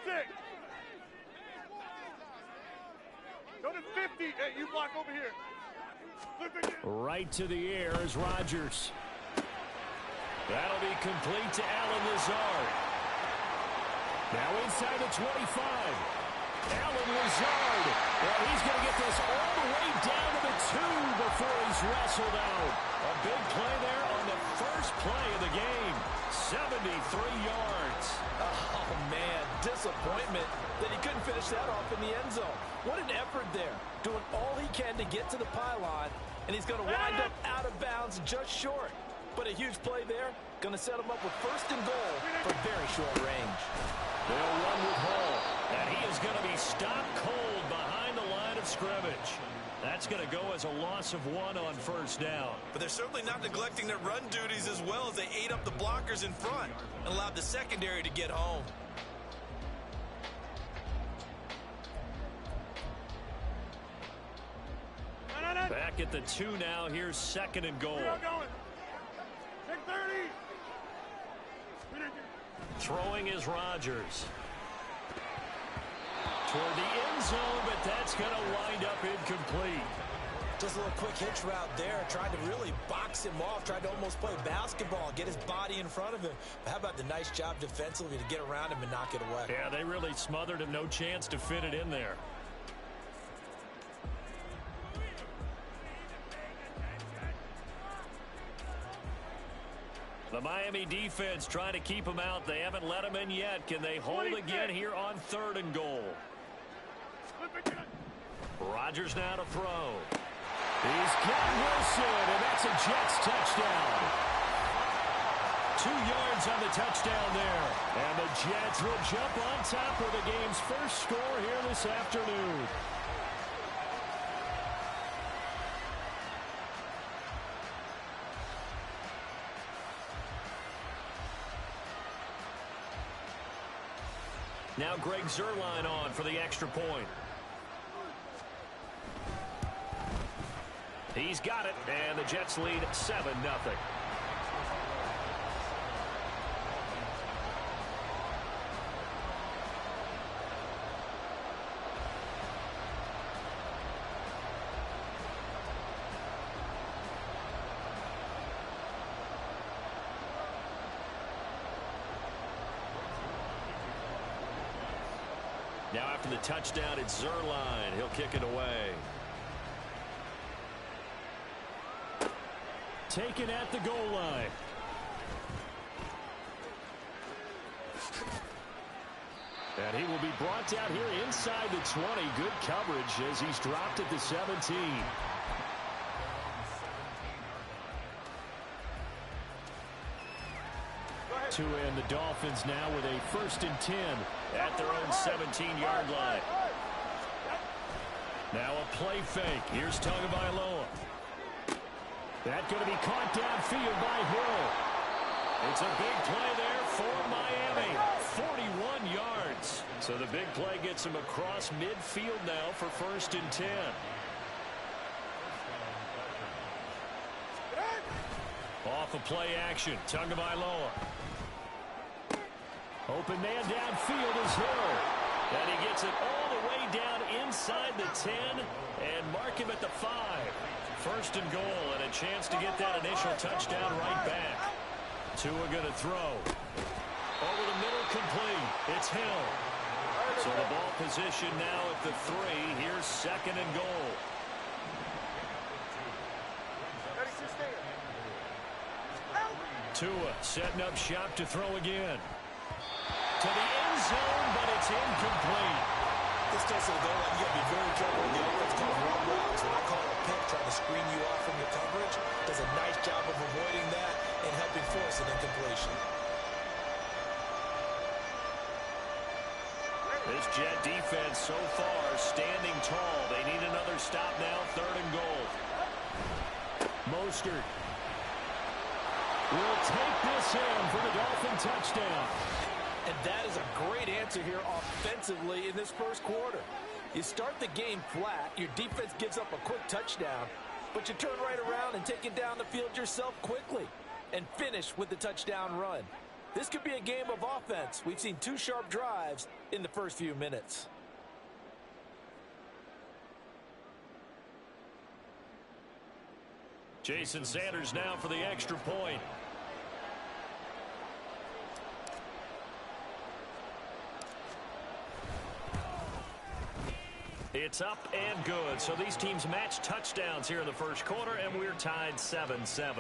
46. Go to 50. Hey, you block over here. Right to the air is Rodgers. That'll be complete to Allen Lazard. Now inside the 25. Allen Lazard. Well, he's going to get this all the way down to the 2 before he's wrestled out. A big play there on the first play of the game. 73 yards. Oh, man, disappointment that he couldn't finish that off in the end zone. What an effort there, doing all he can to get to the pylon, and he's going to wind up out of bounds just short. But a huge play there, going to set him up with first and goal from very short range. They'll run with Hall, and he is going to be stopped cold behind the line of scrimmage. That's going to go as a loss of 1 on first down. But they're certainly not neglecting their run duties as well as they ate up the blockers in front and allowed the secondary to get home. Back at the 2 now. Here's second and goal. Take 30. Throwing is Rodgers. Toward the end zone, but that's going to wind up incomplete. Just a little quick hitch route there. Tried to really box him off. Tried to almost play basketball, get his body in front of him. But how about the nice job defensively to get around him and knock it away? Yeah, they really smothered him. No chance to fit it in there. The Miami defense trying to keep him out. They haven't let him in yet. Can they hold again here on third and goal? Rodgers now to throw. He's got Wilson, and that's a Jets touchdown. 2 yards on the touchdown there. And the Jets will jump on top of the game's first score here this afternoon. Now Greg Zuerlein on for the extra point. He's got it, and the Jets lead 7-0. Now after the touchdown, it's Zuerlein. He'll kick it away. Taken at the goal line. And he will be brought down here inside the 20. Good coverage as he's dropped at the 17. To end the Dolphins now with a 1st and 10 at their own 17-yard line. Now a play fake. Here's Tagovailoa. That's going to be caught downfield by Hill. It's a big play there for Miami. 41 yards. So the big play gets him across midfield now for 1st and 10. Off a play action. Tagovailoa. Open man downfield is Hill. And he gets it all the way down inside the 10 and mark him at the 5. 1st and goal and a chance to get that initial touchdown right back. Tua going to throw. Over the middle, complete. It's Hill. So the ball position now at the 3. Here's 2nd and goal. Tua setting up shop to throw again. To the end zone, but it's incomplete. This gets to the goal line. You got to be very careful with the offense called run routes. When I call it a pick, trying to screen you off from your coverage, does a nice job of avoiding that and helping force an incompletion. This Jet defense so far standing tall. They need another stop now. 3rd and goal. Mostert will take this in for the Dolphin touchdown. And that is a great answer here offensively in this first quarter. You start the game flat, your defense gives up a quick touchdown, but you turn right around and take it down the field yourself quickly and finish with the touchdown run. This could be a game of offense. We've seen 2 sharp drives in the first few minutes. Jason Sanders now for the extra point. It's up and good. So these teams match touchdowns here in the first quarter, and we're tied 7-7.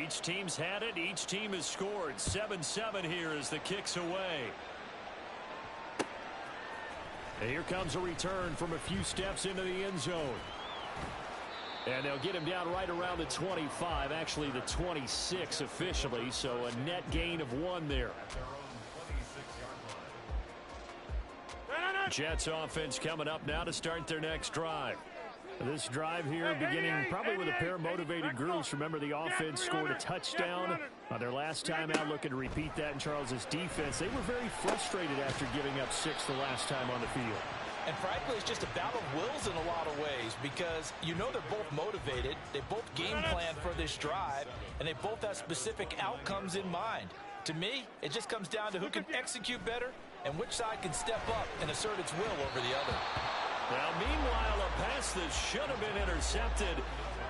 Each team's had it. Each team has scored. 7-7 here as the kick's away. And here comes a return from a few steps into the end zone. And they'll get him down right around the 25, actually the 26 officially, so a net gain of 1 there. Jets offense coming up now to start their next drive. This drive here beginning probably with a pair of motivated groups. Remember, the offense scored a touchdown their last time out. Looking to repeat that in Charles's defense. They were very frustrated after giving up 6 the last time on the field. And frankly, it's just a battle of wills in a lot of ways because you know they're both motivated. They both game plan for this drive, and they both have specific outcomes in mind. To me, it just comes down to who can execute better and which side can step up and assert its will over the other. Now, meanwhile, a pass that should have been intercepted,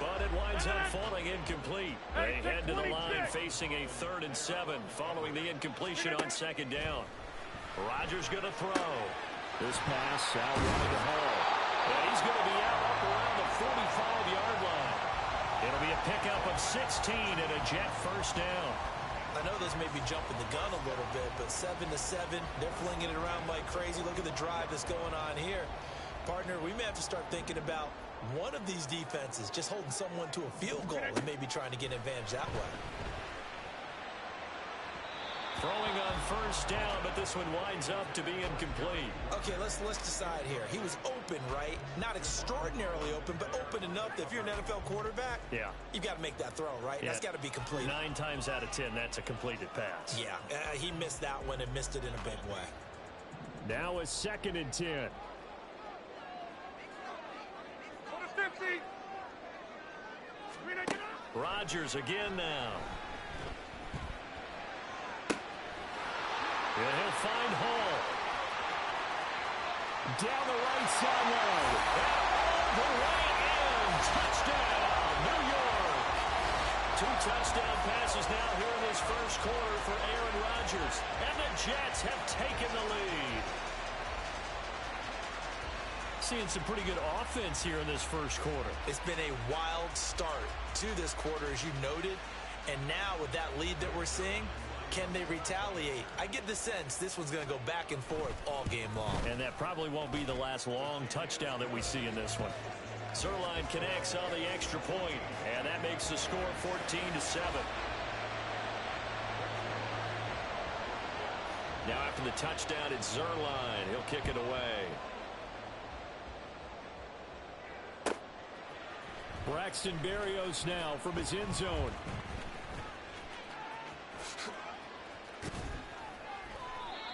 but it winds up falling incomplete. They head to the line facing a 3rd and 7 following the incompletion on 2nd down. Rodgers going to throw. This pass out wide to Hall. And he's going to be out up around the 45-yard line. It'll be a pickup of 16 and a Jet first down. I know this may be jumping the gun a little bit, but 7-7, they're flinging it around like crazy. Look at the drive that's going on here. Partner, we may have to start thinking about one of these defenses just holding someone to a field goal and maybe trying to get an advantage that way. Throwing on 1st down, but this one winds up to be incomplete. Okay, let's decide here. He was open, right? Not extraordinarily open, but open enough that if you're an NFL quarterback, yeah, you've got to make that throw, right? Yeah. That's got to be complete. 9 times out of 10, that's a completed pass. Yeah, he missed that one and missed it in a big way. Now a 2nd and 10. Rodgers again now. And he'll find Hall. Down the right sideline. The way in. Touchdown, New York. 2 touchdown passes now here in this first quarter for Aaron Rodgers. And the Jets have taken the lead. Seeing some pretty good offense here in this first quarter. It's been a wild start to this quarter, as you noted. And now with that lead that we're seeing, can they retaliate? I get the sense this one's going to go back and forth all game long. And that probably won't be the last long touchdown that we see in this one. Zuerlein connects on the extra point, and that makes the score 14-7. Now after the touchdown, it's Zuerlein. He'll kick it away. Braxton Berrios now from his end zone.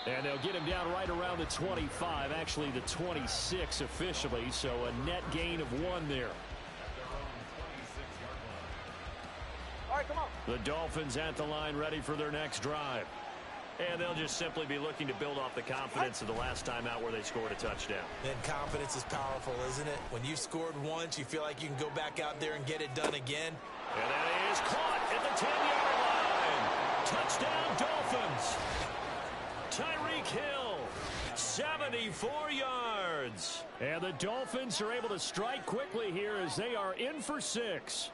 And they'll get him down right around the 25, actually the 26 officially, so a net gain of 1 there. All right, come on. The Dolphins at the line ready for their next drive. And they'll just simply be looking to build off the confidence of the last time out where they scored a touchdown. And confidence is powerful, isn't it? When you've scored once, you feel like you can go back out there and get it done again. And that is caught at the 10-yard line. Touchdown, Dolphins. Tyreek Hill, 74 yards. And the Dolphins are able to strike quickly here as they are in for 6.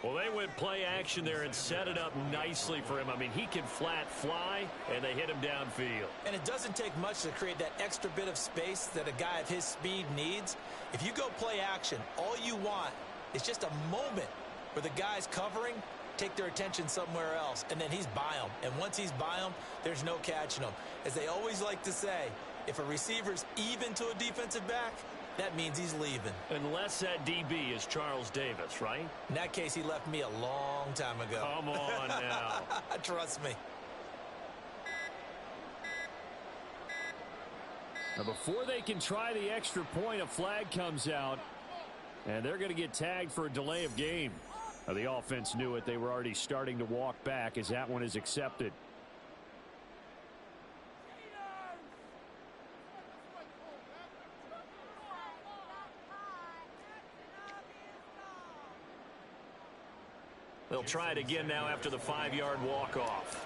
Well, they went play action there and set it up nicely for him. I mean, he can flat fly, and they hit him downfield. And it doesn't take much to create that extra bit of space that a guy of his speed needs. If you go play action, all you want is just a moment where the guy's covering, take their attention somewhere else, and then he's by him. And once he's by him, there's no catching him. As they always like to say, if a receiver's even to a defensive back, that means he's leaving. Unless that DB is Charles Davis, right? In that case, he left me a long time ago. Come on now. Trust me. Now before they can try the extra point, a flag comes out, and they're going to get tagged for a delay of game. Now, the offense knew it. They were already starting to walk back as that one is accepted. They'll try it again now after the 5-yard walk-off.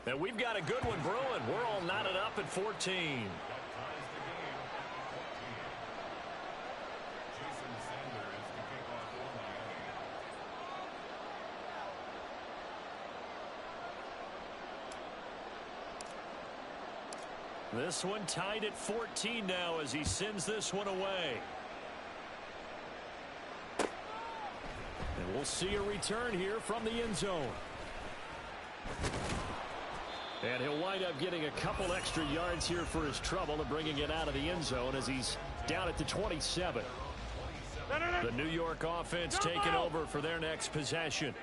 And we've got a good one brewing. We're all knotted up at 14. This one tied at 14 now as he sends this one away. And we'll see a return here from the end zone. And he'll wind up getting a couple extra yards here for his trouble and bringing it out of the end zone as he's down at the 27. The New York offense taking over for their next possession.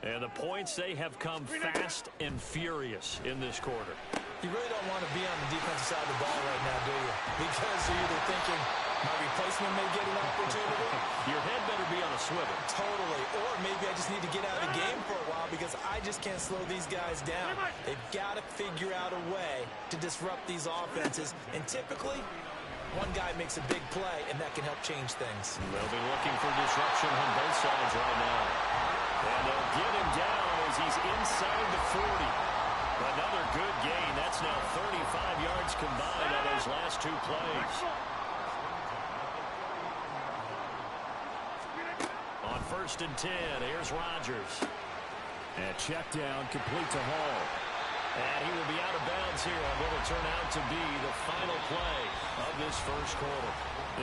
And the points, they have come fast and furious in this quarter. You really don't want to be on the defensive side of the ball right now, do you? Because you're either thinking, my replacement may get an opportunity. Your head better be on a swivel. Totally. Or maybe I just need to get out of the game for a while because I just can't slow these guys down. They've got to figure out a way to disrupt these offenses. And typically, one guy makes a big play, and that can help change things. They'll be looking for disruption on both sides right now. And they'll get him down as he's inside the 40. Another good gain. That's now 35 yards combined on those last two plays. On 1st and 10, here's Rodgers. And check down, complete to Hall. And he will be out of bounds here on what will turn out to be the final play of this first quarter.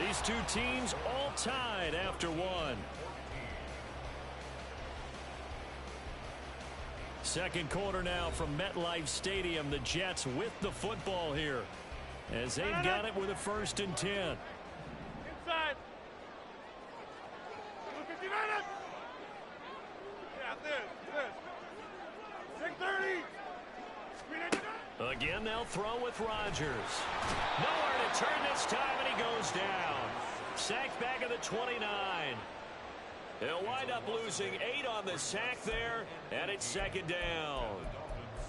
These two teams all tied after one. Second quarter now from MetLife Stadium. The Jets with the football here as they've got it with a 1st and 10. Inside. 59. Yeah, this. 630. Again, they'll throw with Rodgers. Nowhere to turn this time, and he goes down. Sacked back at the 29. He'll wind up losing 8 on the sack there, and it's 2nd down.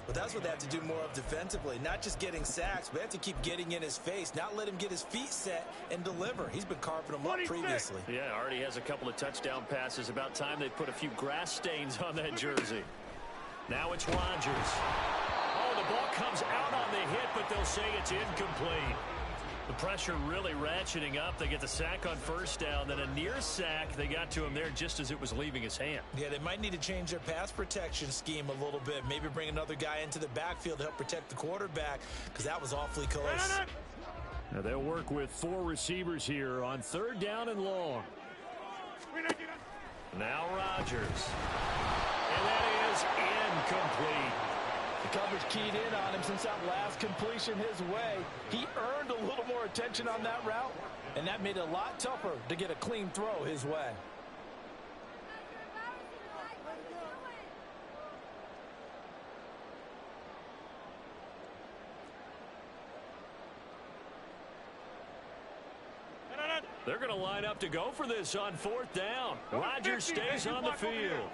But that's what they have to do more of defensively, not just getting sacks, but they have to keep getting in his face, not let him get his feet set and deliver. He's been carving them up previously. Yeah, already has a couple of touchdown passes. About time they put a few grass stains on that jersey. Now it's Rodgers. Oh, the ball comes out on the hit, but they'll say it's incomplete. The pressure really ratcheting up. They get the sack on 1st down, then a near sack. They got to him there just as it was leaving his hand. Yeah, they might need to change their pass protection scheme a little bit. Maybe bring another guy into the backfield to help protect the quarterback because that was awfully close. Now they'll work with 4 receivers here on 3rd down and long. Now Rodgers. And that is incomplete. The coverage keyed in on him since that last completion his way. He earned a little more attention on that route, and that made it a lot tougher to get a clean throw his way. They're going to line up to go for this on 4th down. Rodgers stays on the field.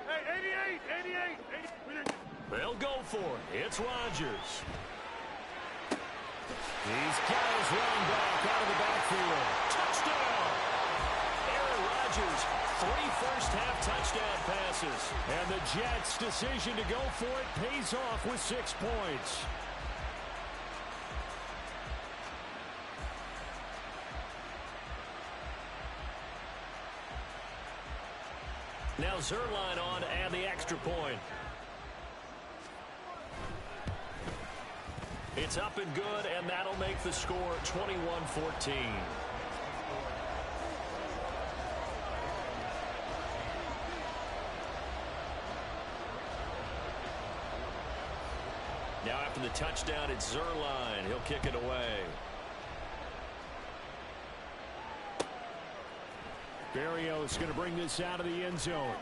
Hey, 88. They'll go for it. It's Rodgers. He's got his running back out of the backfield. Touchdown! Aaron Rodgers, 3 first-half touchdown passes. And the Jets' decision to go for it pays off with 6 points. Now Zuerlein on to add the extra point. It's up and good, and that'll make the score 21-14. Now after the touchdown, it's Zuerlein. He'll kick it away. Berrios going to bring this out of the end zone.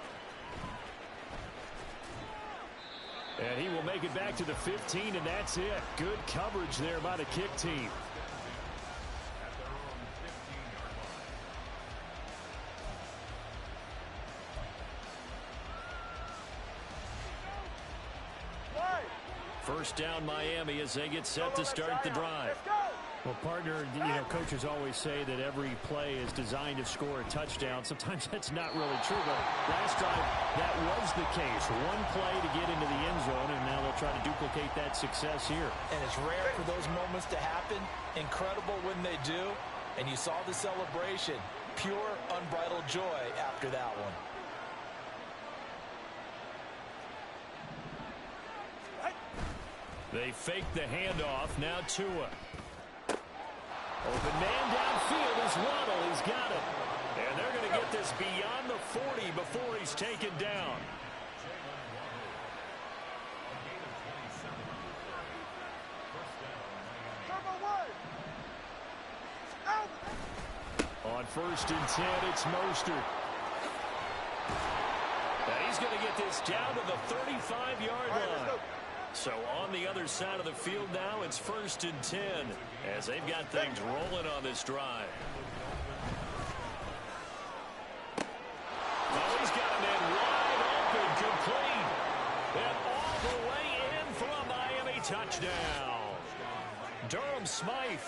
And he will make it back to the 15, and that's it. Good coverage there by the kick team. First down Miami as they get set to start the drive. Well, partner, coaches always say that every play is designed to score a touchdown. Sometimes that's not really true, but last drive that was the case. One play to get into the end zone, and now they'll try to duplicate that success here. And it's rare for those moments to happen. Incredible when they do. And you saw the celebration. Pure, unbridled joy after that one. They fake the handoff. Now Tua. Open man downfield is Waddle. He's got it. And they're going to get this beyond the 40 before he's taken down. On 1st and 10, it's Mostert. Now he's going to get this down to the 35-yard line. So on the other side of the field now, it's 1st and 10 as they've got things rolling on this drive. Oh, he's got him in wide open, complete. And all the way in for a Miami touchdown. Durham Smythe,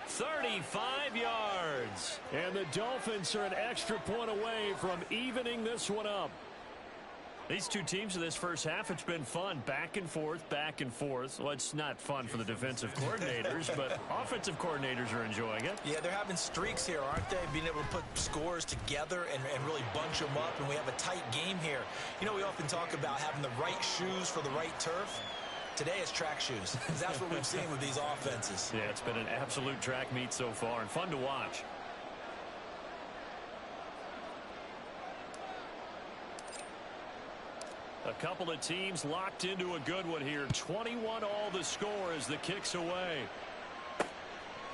35 yards. And the Dolphins are an extra point away from evening this one up. These two teams in this first half, it's been fun. Back and forth, back and forth. Well, it's not fun for the defensive coordinators, but offensive coordinators are enjoying it. Yeah, they're having streaks here, aren't they? Being able to put scores together and really bunch them up, and we have a tight game here. You know, we often talk about having the right shoes for the right turf. Today it's track shoes. That's what we've seen with these offenses. Yeah, it's been an absolute track meet so far and fun to watch. A couple of teams locked into a good one here. 21 all the score as the kick's away.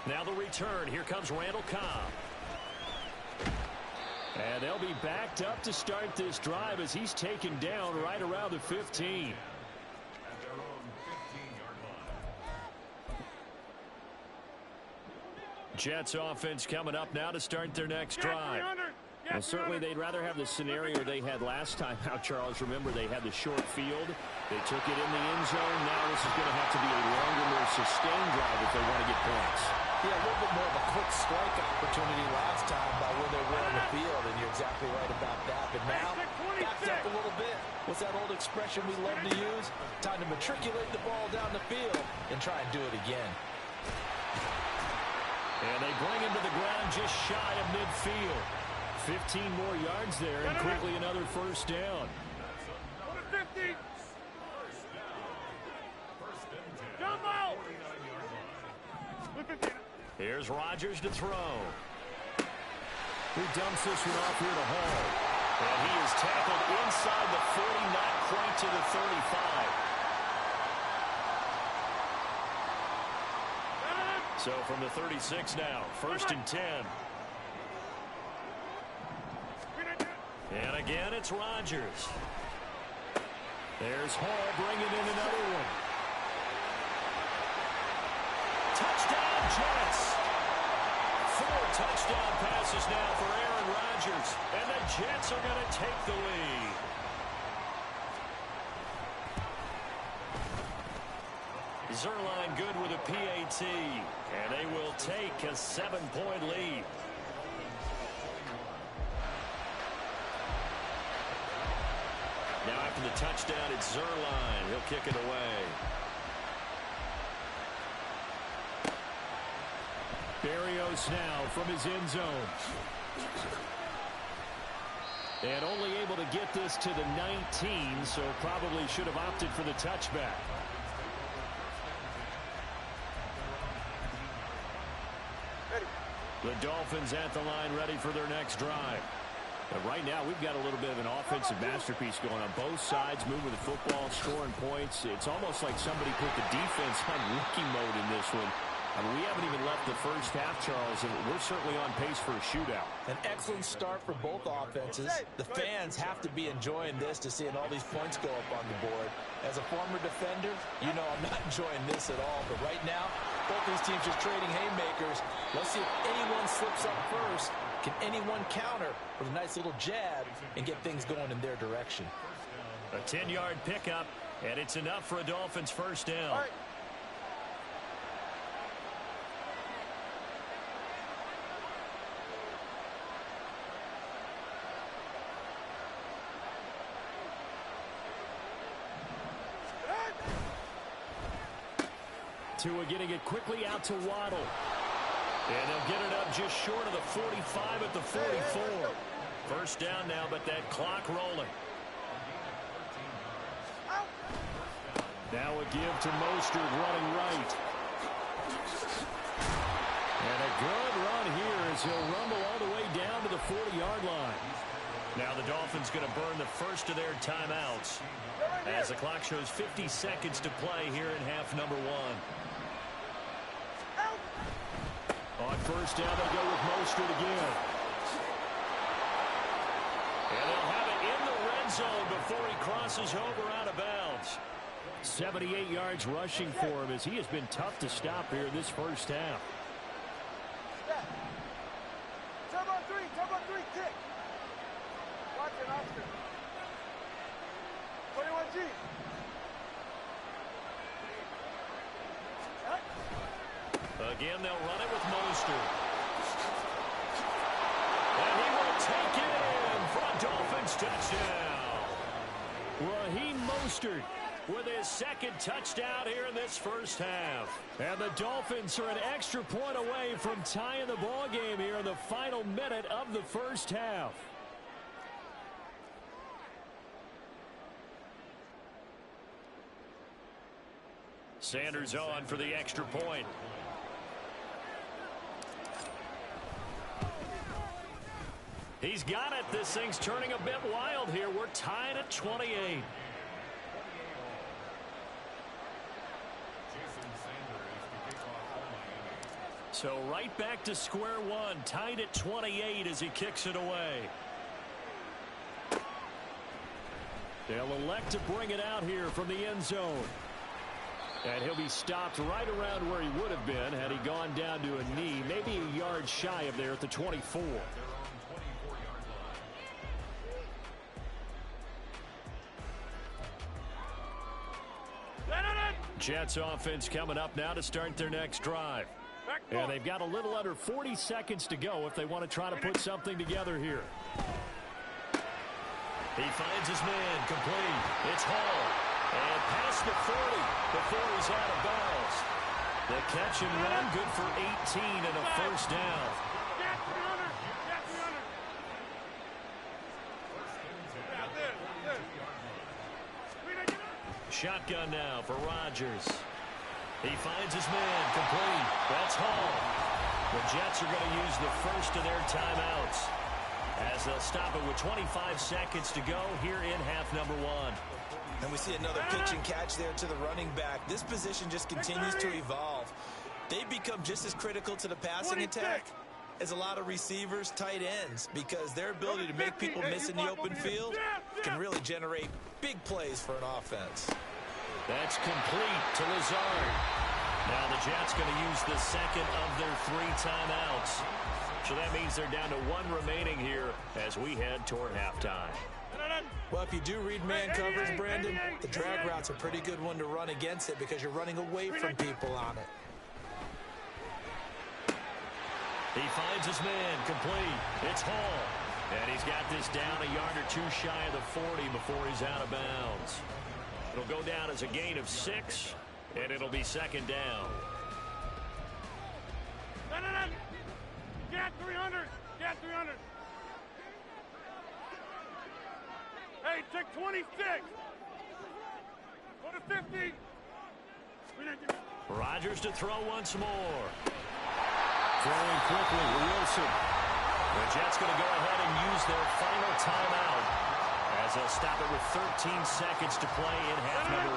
Now the return. Here comes Randall Cobb. And they'll be backed up to start this drive as he's taken down right around the 15. Jets offense coming up now to start their next drive. Well, certainly they'd rather have the scenario they had last time out, Charles. Remember, they had the short field. They took it in the end zone. Now this is going to have to be a longer, more sustained drive if they want to get points. Yeah, a little bit more of a quick strike opportunity last time by where they were on the field, and you're exactly right about that. But now, backed up a little bit. What's that old expression we love to use? Time to matriculate the ball down the field and try and do it again. And they bring him to the ground just shy of midfield. 15 more yards there, and quickly another first down. Here's Rodgers to throw. He dumps this one off here to Hall. And he is tackled inside the 40, not quite to the 35. So from the 36 now, 1st and 10. And again, it's Rodgers. There's Hall bringing in another one. Touchdown, Jets. 4 touchdown passes now for Aaron Rodgers. And the Jets are going to take the lead. Zuerlein good with a PAT. And they will take a 7-point lead. Now after the touchdown, it's Zuerlein. He'll kick it away. Berrios now from his end zone. And only able to get this to the 19, so probably should have opted for the touchback. The Dolphins at the line ready for their next drive. But right now, we've got a little bit of an offensive masterpiece going on. Both sides moving the football, scoring points. It's almost like somebody put the defense on rookie mode in this one. I mean, we haven't even left the first half, Charles, and we're certainly on pace for a shootout. An excellent start for both offenses. The fans have to be enjoying this to seeing all these points go up on the board. As a former defender, you know I'm not enjoying this at all. But right now, both these teams just trading haymakers. Let's see if anyone slips up first. Can anyone counter with a nice little jab and get things going in their direction? A 10-yard pickup, and it's enough for a Dolphins first down. Tua getting it quickly out to Waddle. And they'll get it up just short of the 45 at the 44. First down now, but that clock rolling. Now a give to Mostert running right. And a good run here as he'll rumble all the way down to the 40-yard line. Now the Dolphins going to burn the first of their timeouts as the clock shows 50 seconds to play here in half number 1. On first down, they go with Mostert again. And they'll have it in the red zone before he crosses over out of bounds. 78 yards rushing for him as he has been tough to stop here in this first half. Turbo 3, kick. Watch it, Oscar. 21G. Again, they'll run it with Mostert. And he will take it in for a Dolphins touchdown. Raheem Mostert with his second touchdown here in this first half. And the Dolphins are an extra point away from tying the ball game here in the final minute of the first half. Sanders on for the extra point. He's got it. This thing's turning a bit wild here. We're tied at 28. So right back to square one. Tied at 28 as he kicks it away. They'll elect to bring it out here from the end zone. And he'll be stopped right around where he would have been had he gone down to a knee, maybe a yard shy of there at the 24. Jets offense coming up now to start their next drive. And they've got a little under 40 seconds to go if they want to try to put something together here. He finds his man complete. It's Hall. And past the 40 before he's out of bounds. The catch and run good for 18 and a first down. Shotgun now for Rodgers. He finds his man complete. That's Hall. The Jets are going to use the first of their timeouts as they'll stop it with 25 seconds to go here in half number 1. And we see another pitch and catch there to the running back. This position just continues to evolve. They become just as critical to the passing attack as a lot of receivers, tight ends, because their ability to make people miss in the open field can really generate big plays for an offense. That's complete to Lazard. Now the Jets going to use the second of their 3 timeouts. So that means they're down to 1 remaining here as we head toward halftime. Well, if you do read man coverage, Brandon, the drag route's a pretty good one to run against it because you're running away from people on it. He finds his man complete. It's Hall. And he's got this down a yard or 2 shy of the 40 before he's out of bounds. It'll go down as a gain of 6, and it'll be second down. Get 300. Get 300. Hey, check 26. Go to 50. Rodgers to throw once more. Throwing quickly, Wilson. The Jets going to go ahead and use their final timeout as they'll stop it with 13 seconds to play in half number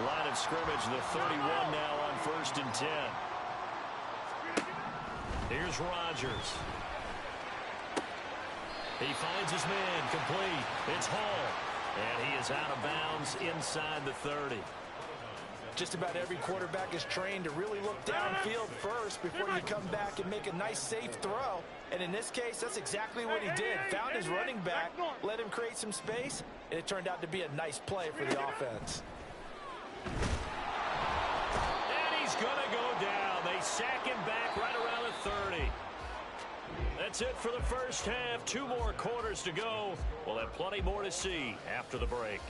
1. Line of scrimmage, the 31 now on 1st and 10. Here's Rodgers. He finds his man complete. It's Hall. And he is out of bounds inside the 30. Just about every quarterback is trained to really look downfield first before you come back and make a nice safe throw. And in this case, that's exactly what he did. Found his running back, let him create some space, and it turned out to be a nice play for the offense. And he's going to go down. They sack him back right around the 30. That's it for the first half. 2 more quarters to go. We'll have plenty more to see after the break.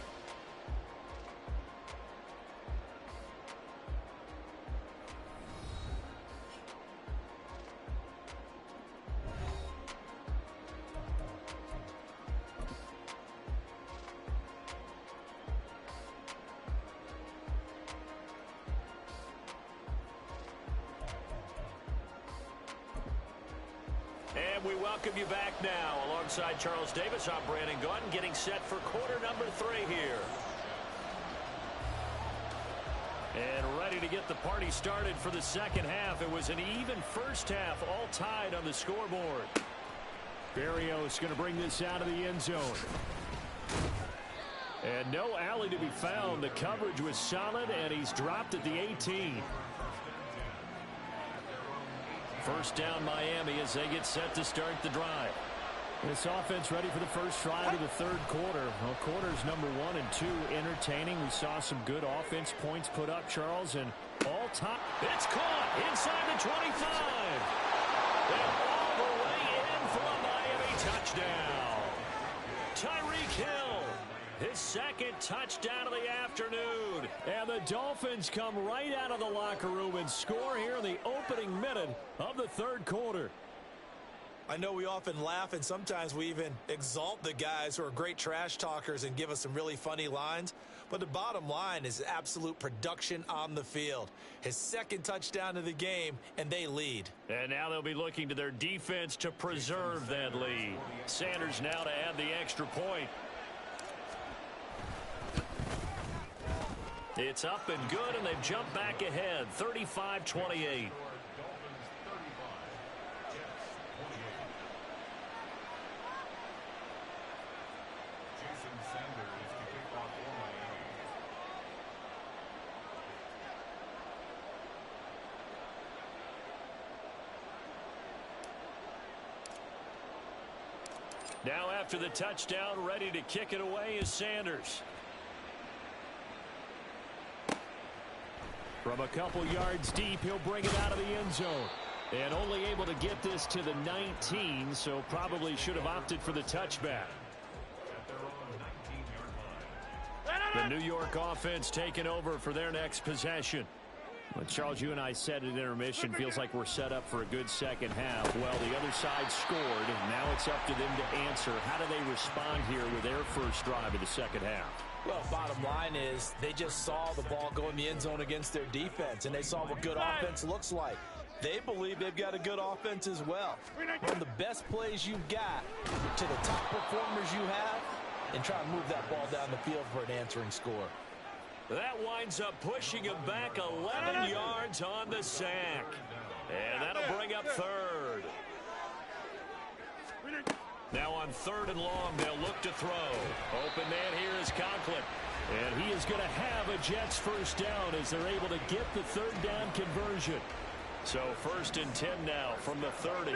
And we welcome you back now. Alongside Charles Davis, I'm Brandon Gaudin, getting set for quarter number 3 here. And ready to get the party started for the second half. It was an even first half, all tied on the scoreboard. Berrios going to bring this out of the end zone. And no alley to be found. The coverage was solid, and he's dropped at the 18. First down Miami as they get set to start the drive. This offense ready for the first drive of the third quarter. Well, quarters number 1 and 2 entertaining. We saw some good offense points put up, Charles, and all time. It's caught inside the 25. And all the way in for a Miami touchdown. Tyreek Hill, his second touchdown of the afternoon. And the Dolphins come right out of the locker room and score here in the opening minute of the third quarter. I know we often laugh and sometimes we even exalt the guys who are great trash talkers and give us some really funny lines. But the bottom line is absolute production on the field. His second touchdown of the game, and they lead. And now they'll be looking to their defense to preserve that lead. Sanders now to add the extra point. It's up and good, and they've jumped back ahead, 35-28. Now after the touchdown, ready to kick it away is Sanders. From a couple yards deep, he'll bring it out of the end zone. And only able to get this to the 19, so probably should have opted for the touchback. The New York offense taking over for their next possession. Well, Charles, you and I said at intermission, feels like we're set up for a good second half. Well, the other side scored, and now it's up to them to answer. How do they respond here with their first drive of the second half? Well, bottom line is they just saw the ball go in the end zone against their defense, and they saw what good offense looks like. They believe they've got a good offense as well. From the best plays you've got to the top performers you have, and try and move that ball down the field for an answering score. That winds up pushing him back 11 yards on the sack. And that'll bring up third. Now on 3rd and long, they'll look to throw. Open man here is Conklin. And he is going to have a Jets first down as they're able to get the third down conversion. So 1st and 10 now from the 30.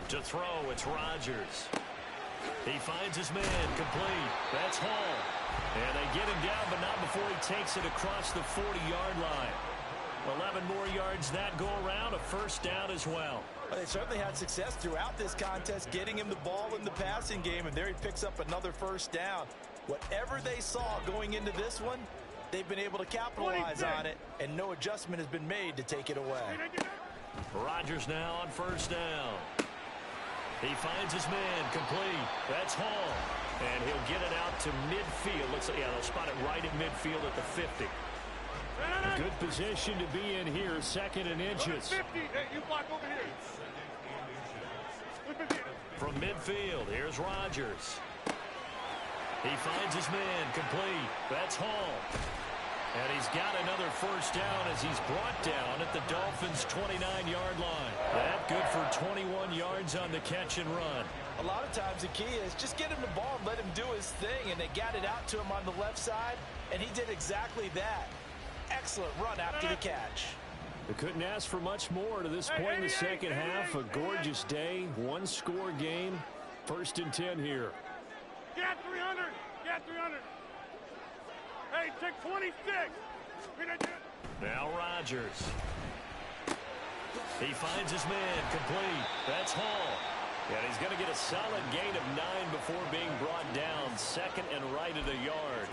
To throw, it's Rodgers. He finds his man complete. That's Hall. And they get him down, but not before he takes it across the 40-yard line. 11 more yards that go around, a first down as well. Well, they certainly had success throughout this contest, getting him the ball in the passing game, and there he picks up another first down. Whatever they saw going into this one, they've been able to capitalize on it, and no adjustment has been made to take it away. Rodgers now on first down. He finds his man complete. That's Hall. And he'll get it out to midfield. Looks like, yeah, they'll spot it right at midfield at the 50. A good position to be in here, 2nd and inches. 50. Hey, you block over here. From midfield, here's Rodgers. He finds his man complete. That's Hall. And he's got another first down as he's brought down at the Dolphins' 29-yard line. That good for 21 yards on the catch and run. A lot of times the key is just get him the ball and let him do his thing, and they got it out to him on the left side, and he did exactly that. Excellent run after the catch. They couldn't ask for much more to this point in the second half. A gorgeous day, one-score game. 1st and 10 here. Get 300. Get 300. Hey, take 26. Now Rodgers. He finds his man complete. That's Hall. And he's going to get a solid gain of 9 before being brought down. 2nd and right at a yard.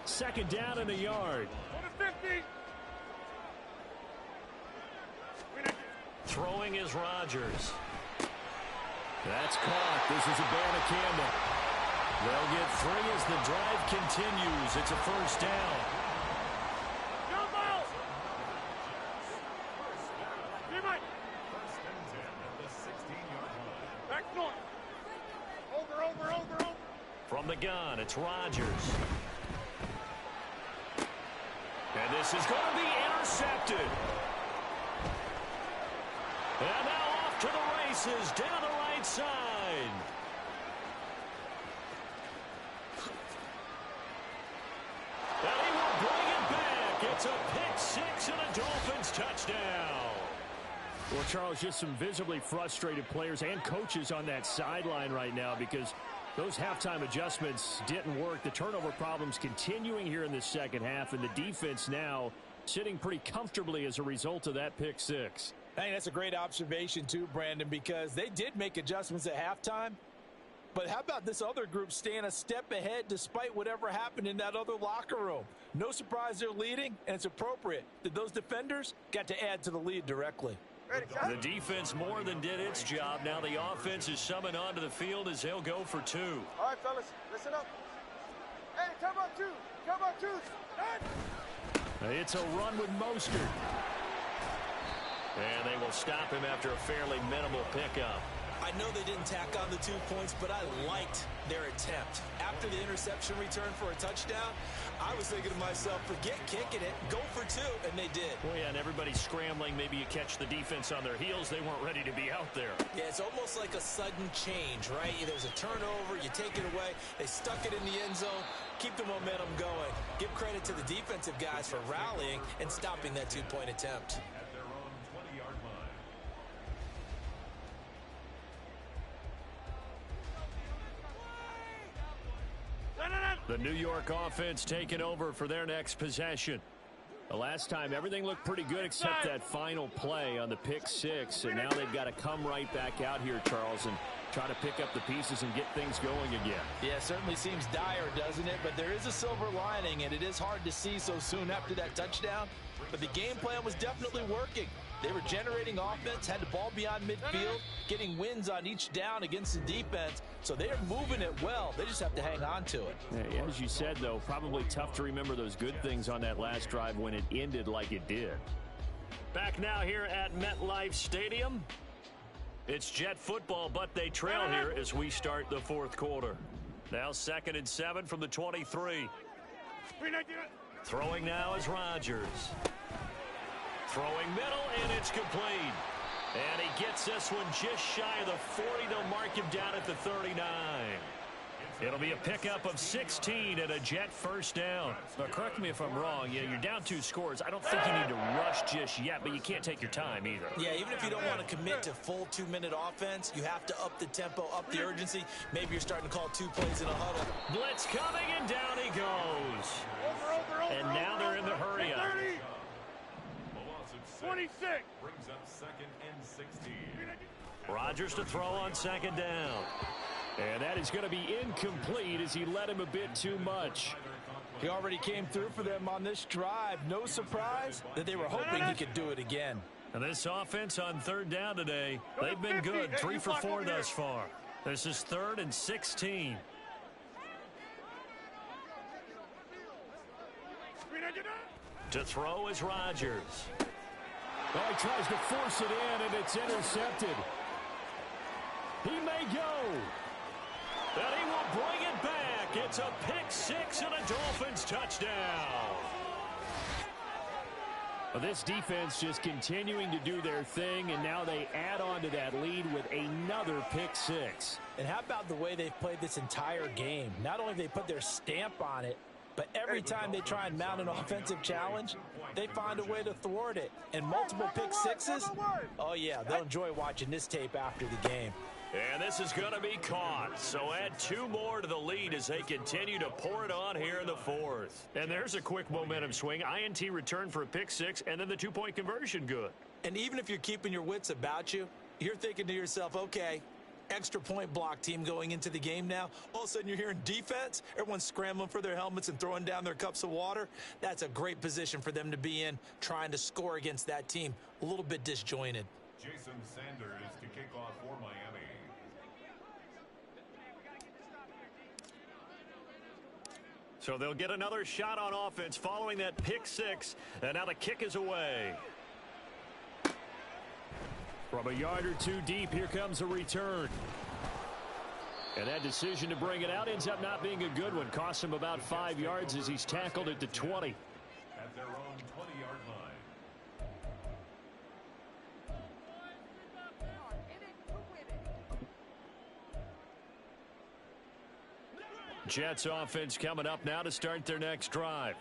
2nd down and a yard. Go to 50. Throwing is Rodgers. That's caught. This is Abanikanda. They'll get 3 as the drive continues. It's a first down. Jump out. Back north. Over. From the gun, it's Rodgers. And this is going to be intercepted. And now off to the races down the right side. And he will bring it back. It's a pick 6 and a Dolphins touchdown. Well, Charles, just some visibly frustrated players and coaches on that sideline right now because those halftime adjustments didn't work. The turnover problems continuing here in the second half, and the defense now sitting pretty comfortably as a result of that pick 6. I think that's a great observation too, Brandon, because they did make adjustments at halftime. But how about this other group staying a step ahead despite whatever happened in that other locker room? No surprise they're leading, and it's appropriate that those defenders got to add to the lead directly. The defense more than did its job. Now the offense is summoned onto the field as they'll go for 2. All right, fellas, listen up. Hey, come on, 2. Come on, 2. It's a run with Mostert. And they will stop him after a fairly minimal pickup. I know they didn't tack on the 2 points, but I liked their attempt. After the interception return for a touchdown, I was thinking to myself, forget kicking it, go for 2, and they did. Well, yeah, and everybody's scrambling. Maybe you catch the defense on their heels. They weren't ready to be out there. Yeah, it's almost like a sudden change, right? There's a turnover, you take it away, they stuck it in the end zone, keep the momentum going. Give credit to the defensive guys for rallying and stopping that 2-point attempt. The New York offense taking over for their next possession. The last time, everything looked pretty good except that final play on the pick 6. And now they've got to come right back out here, Charles, and try to pick up the pieces and get things going again. Yeah, it certainly seems dire, doesn't it? But there is a silver lining, and it is hard to see so soon after that touchdown. But the game plan was definitely working. They were generating offense, had the ball beyond midfield, getting wins on each down against the defense. So they're moving it well. They just have to hang on to it. Yeah, as you said, though, probably tough to remember those good things on that last drive when it ended like it did. Back now here at MetLife Stadium. It's Jet football, but they trail here as we start the 4th quarter. Now 2nd and 7 from the 23. Throwing now is Rodgers. Throwing middle, and it's complete. And he gets this one just shy of the 40. They'll mark him down at the 39. It'll be a pickup of 16 and a Jet first down. Now, correct me if I'm wrong. Yeah, you're down 2 scores. I don't think you need to rush just yet, but you can't take your time either. Yeah, even if you don't want to commit to full 2-minute offense, you have to up the tempo, up the urgency. Maybe you're starting to call 2 plays in a huddle. Blitz coming, and down he goes. And now they're in the hurry up. 26. Brings up 2nd and 16. Rodgers to throw on 2nd down. And that is going to be incomplete as he led him a bit too much. He already came through for them on this drive. No surprise that they were hoping he could do it again. And this offense on 3rd down today, they've been good. 3 for 4 thus far. This is 3rd and 16. To throw is Rodgers. Oh, he tries to force it in, and it's intercepted. He may go. And he will bring it back It's a pick six and a Dolphins touchdown. Well, this defense just continuing to do their thing, and now they add on to that lead with another pick six. And how about the way they've played this entire game? Not only have they put their stamp on it, but every time they try and mount an offensive challenge, they find a way to thwart it. And multiple pick sixes? Oh, yeah, they'll enjoy watching this tape after the game. And this is going to be caught. So add 2 more to the lead as they continue to pour it on here in the fourth. And there's a quick momentum swing. INT return for a pick six, and then the 2-point conversion good. And even if you're keeping your wits about you, you're thinking to yourself, okay, extra point block team going into the game now. All of a sudden you're hearing defense. Everyone's scrambling for their helmets and throwing down their cups of water. That's a great position for them to be in, trying to score against that team. A little bit disjointed. Jason Sanders to kick off for Miami. So they'll get another shot on offense following that pick six, and now the kick is away. From a yard or 2 deep, here comes a return. And that decision to bring it out ends up not being a good one. Costs him about 5 yards as he's tackled at the 20. At their own 20-yard line. Jets offense coming up now to start their next drive.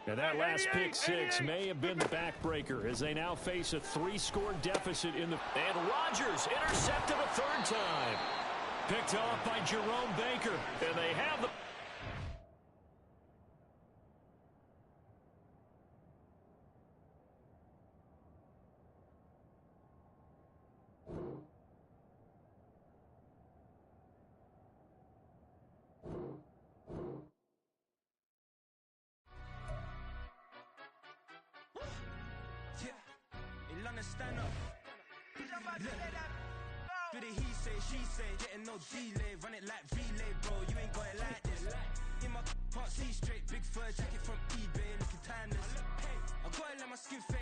And that last pick six may have been the backbreaker as they now face a 3-score deficit in the... And Rodgers intercepted a 3rd time. Picked off by Jerome Baker. And they have the... Stand up. Do the he say, she say, getting no delay, run it like relay, bro. You ain't got it like this. In my can't see straight, big fur jacket from eBay, looking timeless. I gotta let my skin fade.